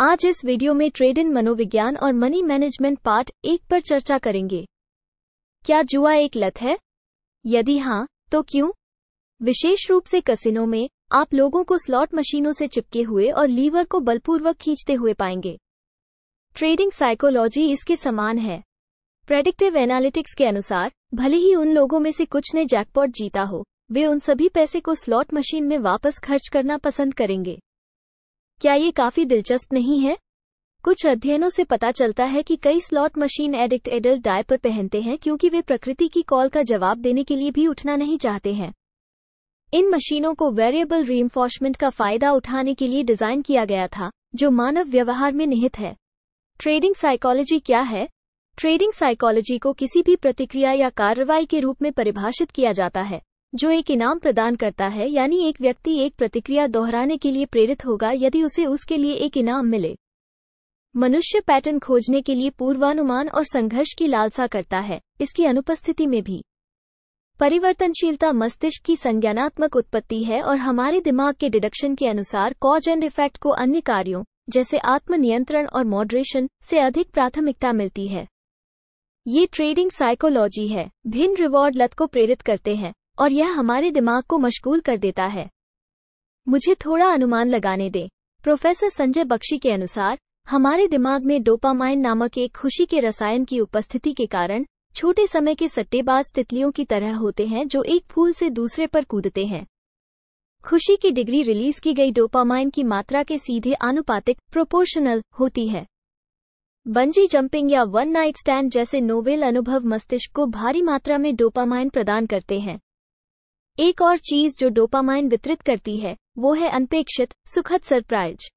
आज इस वीडियो में ट्रेड इन मनोविज्ञान और मनी मैनेजमेंट पार्ट 1 पर चर्चा करेंगे। क्या जुआ एक लत है? यदि हाँ, तो क्यों? विशेष रूप से कसिनो में आप लोगों को स्लॉट मशीनों से चिपके हुए और लीवर को बलपूर्वक खींचते हुए पाएंगे। ट्रेडिंग साइकोलॉजी इसके समान है। प्रेडिक्टिव एनालिटिक्स के अनुसार भले ही उन लोगों में से कुछ ने जैकपॉट जीता हो, वे उन सभी पैसे को स्लॉट मशीन में वापस खर्च करना पसंद करेंगे। क्या ये काफी दिलचस्प नहीं है? कुछ अध्ययनों से पता चलता है कि कई slot machine addict adult diaper पहनते हैं क्योंकि वे प्रकृति की कॉल का जवाब देने के लिए भी उठना नहीं चाहते हैं। इन मशीनों को वेरिएबल रीइंफोर्समेंट का फायदा उठाने के लिए डिजाइन किया गया था, जो मानव व्यवहार में निहित है। ट्रेडिंग साइकोलॉजी क्या है? ट्रेडिंग साइकोलॉजी को किसी भी प्रतिक्रिया या कार्रवाई के रूप में परिभाषित किया जाता है जो एक इनाम प्रदान करता है, यानी एक व्यक्ति एक प्रतिक्रिया दोहराने के लिए प्रेरित होगा यदि उसे उसके लिए एक इनाम मिले। मनुष्य पैटर्न खोजने के लिए पूर्वानुमान और संघर्ष की लालसा करता है, इसकी अनुपस्थिति में भी। परिवर्तनशीलता मस्तिष्क की संज्ञानात्मक उत्पत्ति है और हमारे दिमाग के डिडक्शन के अनुसार कॉज एंड इफेक्ट को अन्य कार्यों जैसे आत्मनियंत्रण और मॉडरेशन से अधिक प्राथमिकता मिलती है। ये ट्रेडिंग साइकोलॉजी है। भिन्न रिवॉर्ड लत को प्रेरित करते हैं और यह हमारे दिमाग को मशगूल कर देता है। मुझे थोड़ा अनुमान लगाने दें। प्रोफेसर संजय बख्शी के अनुसार हमारे दिमाग में डोपामाइन नामक एक खुशी के रसायन की उपस्थिति के कारण छोटे समय के सट्टेबाज तितलियों की तरह होते हैं जो एक फूल से दूसरे पर कूदते हैं। खुशी की डिग्री रिलीज की गई डोपामाइन की मात्रा के सीधे आनुपातिक प्रोपोर्शनल होती है। बंजी जंपिंग या वन नाइट स्टैंड जैसे नोवेल अनुभव मस्तिष्क को भारी मात्रा में डोपामाइन प्रदान करते हैं। एक और चीज जो डोपामाइन वितरित करती है वो है अनपेक्षित सुखद सरप्राइज।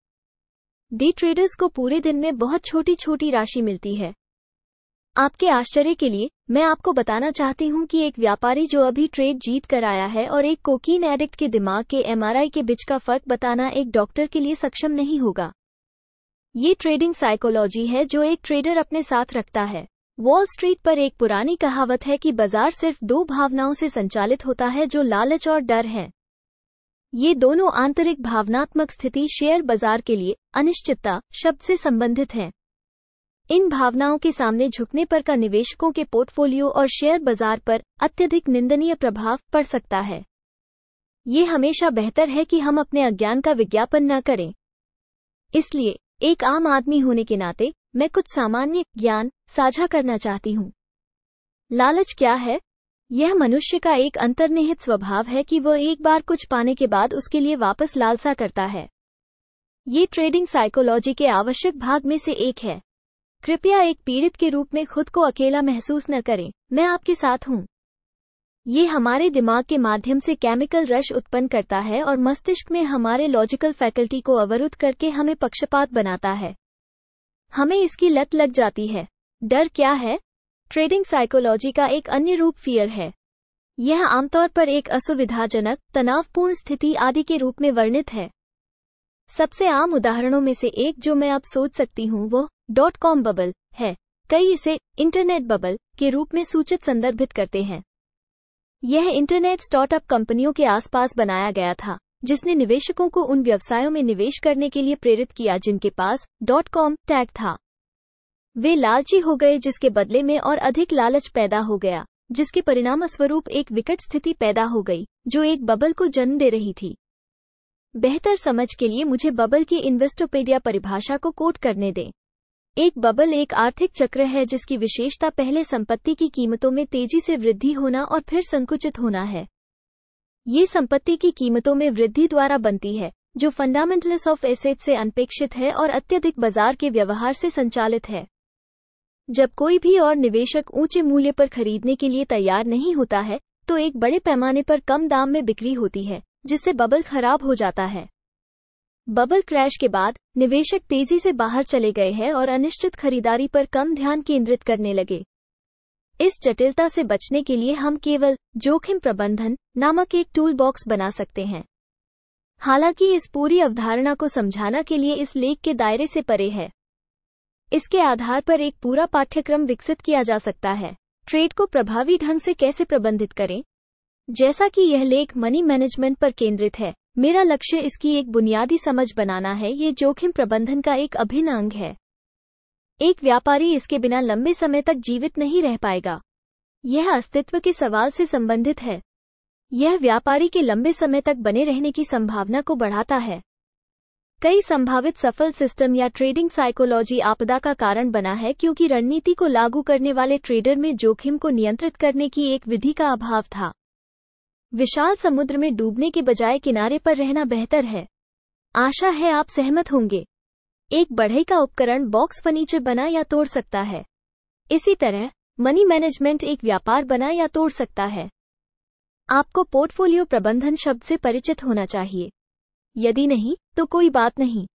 डे ट्रेडर्स को पूरे दिन में बहुत छोटी छोटी राशि मिलती है। आपके आश्चर्य के लिए मैं आपको बताना चाहती हूँ कि एक व्यापारी जो अभी ट्रेड जीत कर आया है और एक कोकीन एडिक्ट के दिमाग के एमआरआई के बीच का फर्क बताना एक डॉक्टर के लिए सक्षम नहीं होगा। ये ट्रेडिंग साइकोलॉजी है जो एक ट्रेडर अपने साथ रखता है। वॉल स्ट्रीट पर एक पुरानी कहावत है कि बाजार सिर्फ दो भावनाओं से संचालित होता है, जो लालच और डर है। ये दोनों आंतरिक भावनात्मक स्थिति शेयर बाजार के लिए अनिश्चितता शब्द से संबंधित हैं। इन भावनाओं के सामने झुकने पर का निवेशकों के पोर्टफोलियो और शेयर बाजार पर अत्यधिक निंदनीय प्रभाव पड़ सकता है। ये हमेशा बेहतर है कि हम अपने अज्ञान का विज्ञापन न करें। इसलिए एक आम आदमी होने के नाते मैं कुछ सामान्य ज्ञान साझा करना चाहती हूँ। लालच क्या है? यह मनुष्य का एक अंतर्निहित स्वभाव है कि वह एक बार कुछ पाने के बाद उसके लिए वापस लालसा करता है। ये ट्रेडिंग साइकोलॉजी के आवश्यक भाग में से एक है। कृपया एक पीड़ित के रूप में खुद को अकेला महसूस न करें, मैं आपके साथ हूँ। ये हमारे दिमाग के माध्यम से केमिकल रश उत्पन्न करता है और मस्तिष्क में हमारे लॉजिकल फैकल्टी को अवरुद्ध करके हमें पक्षपात बनाता है। हमें इसकी लत लग जाती है। डर क्या है? ट्रेडिंग साइकोलॉजी का एक अन्य रूप फियर है। यह आमतौर पर एक असुविधाजनक, तनावपूर्ण स्थिति आदि के रूप में वर्णित है। सबसे आम उदाहरणों में से एक जो मैं अब सोच सकती हूँ वो .com बबल है। कई इसे इंटरनेट बबल के रूप में सूचित संदर्भित करते हैं। यह इंटरनेट स्टार्टअप कंपनियों के आसपास बनाया गया था जिसने निवेशकों को उन व्यवसायों में निवेश करने के लिए प्रेरित किया जिनके पास .com टैग था। वे लालची हो गए जिसके बदले में और अधिक लालच पैदा हो गया, जिसके परिणामस्वरूप एक विकट स्थिति पैदा हो गई जो एक बबल को जन्म दे रही थी। बेहतर समझ के लिए मुझे बबल की इन्वेस्टोपीडिया परिभाषा को कोट करने दें। एक बबल एक आर्थिक चक्र है जिसकी विशेषता पहले संपत्ति की कीमतों में तेजी से वृद्धि होना और फिर संकुचित होना है। ये संपत्ति की कीमतों में वृद्धि द्वारा बनती है जो फंडामेंटल्स ऑफ एसेट से अनपेक्षित है और अत्यधिक बाजार के व्यवहार से संचालित है। जब कोई भी और निवेशक ऊंचे मूल्य पर खरीदने के लिए तैयार नहीं होता है तो एक बड़े पैमाने पर कम दाम में बिक्री होती है जिससे बबल खराब हो जाता है। बबल क्रैश के बाद निवेशक तेजी से बाहर चले गए हैं और अनिश्चित खरीदारी पर कम ध्यान केंद्रित करने लगे। इस जटिलता से बचने के लिए हम केवल जोखिम प्रबंधन नामक एक टूल बॉक्स बना सकते हैं। हालांकि इस पूरी अवधारणा को समझाना के लिए इस लेख के दायरे से परे है। इसके आधार पर एक पूरा पाठ्यक्रम विकसित किया जा सकता है। ट्रेड को प्रभावी ढंग से कैसे प्रबंधित करें? जैसा कि यह लेख मनी मैनेजमेंट पर केंद्रित है, मेरा लक्ष्य इसकी एक बुनियादी समझ बनाना है। ये जोखिम प्रबंधन का एक अभिन्न अंग है। एक व्यापारी इसके बिना लंबे समय तक जीवित नहीं रह पाएगा। यह अस्तित्व के सवाल से संबंधित है। यह व्यापारी के लंबे समय तक बने रहने की संभावना को बढ़ाता है। कई संभावित सफल सिस्टम या ट्रेडिंग साइकोलॉजी आपदा का कारण बना है, क्योंकि रणनीति को लागू करने वाले ट्रेडर में जोखिम को नियंत्रित करने की एक विधि का अभाव था। विशाल समुद्र में डूबने के बजाय किनारे पर रहना बेहतर है। आशा है आप सहमत होंगे। एक बढ़ई का उपकरण बॉक्स फर्नीचर बना या तोड़ सकता है। इसी तरह मनी मैनेजमेंट एक व्यापार बना या तोड़ सकता है। आपको पोर्टफोलियो प्रबंधन शब्द से परिचित होना चाहिए। यदि नहीं, तो कोई बात नहीं।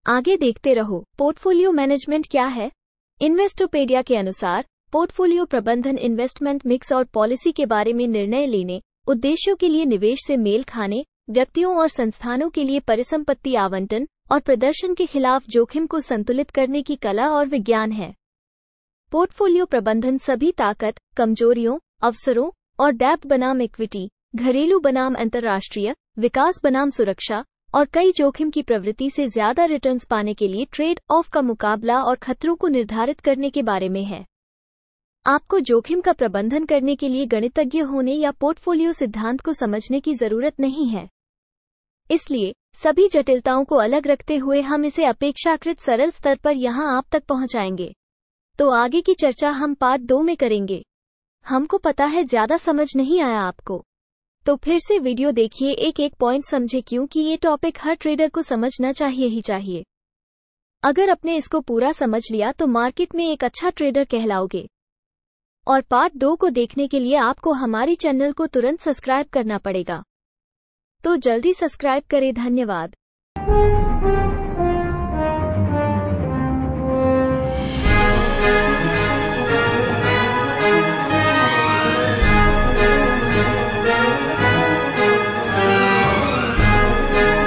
आगे देखते रहो। पोर्टफोलियो मैनेजमेंट क्या है? इन्वेस्टोपीडिया के अनुसार पोर्टफोलियो प्रबंधन इन्वेस्टमेंट मिक्स और पॉलिसी के बारे में निर्णय लेने, उद्देश्यों के लिए निवेश से मेल खाने, व्यक्तियों और संस्थानों के लिए परिसंपत्ति आवंटन और प्रदर्शन के खिलाफ जोखिम को संतुलित करने की कला और विज्ञान है। पोर्टफोलियो प्रबंधन सभी ताकत, कमजोरियों, अवसरों और डेप्थ बनाम इक्विटी, घरेलू बनाम अंतर्राष्ट्रीय, विकास बनाम सुरक्षा और कई जोखिम की प्रवृत्ति से ज्यादा रिटर्न्स पाने के लिए ट्रेड ऑफ का मुकाबला और खतरों को निर्धारित करने के बारे में है। आपको जोखिम का प्रबंधन करने के लिए गणितज्ञ होने या पोर्टफोलियो सिद्धांत को समझने की जरूरत नहीं है। इसलिए सभी जटिलताओं को अलग रखते हुए हम इसे अपेक्षाकृत सरल स्तर पर यहां आप तक पहुंचाएंगे। तो आगे की चर्चा हम पार्ट 2 में करेंगे। हमको पता है ज्यादा समझ नहीं आया आपको, तो फिर से वीडियो देखिए, एक एक पॉइंट समझे, क्योंकि ये टॉपिक हर ट्रेडर को समझना चाहिए ही चाहिए। अगर आपने इसको पूरा समझ लिया तो मार्केट में एक अच्छा ट्रेडर कहलाओगे। और पार्ट 2 को देखने के लिए आपको हमारी चैनल को तुरंत सब्सक्राइब करना पड़ेगा। तो जल्दी सब्सक्राइब करें। धन्यवाद।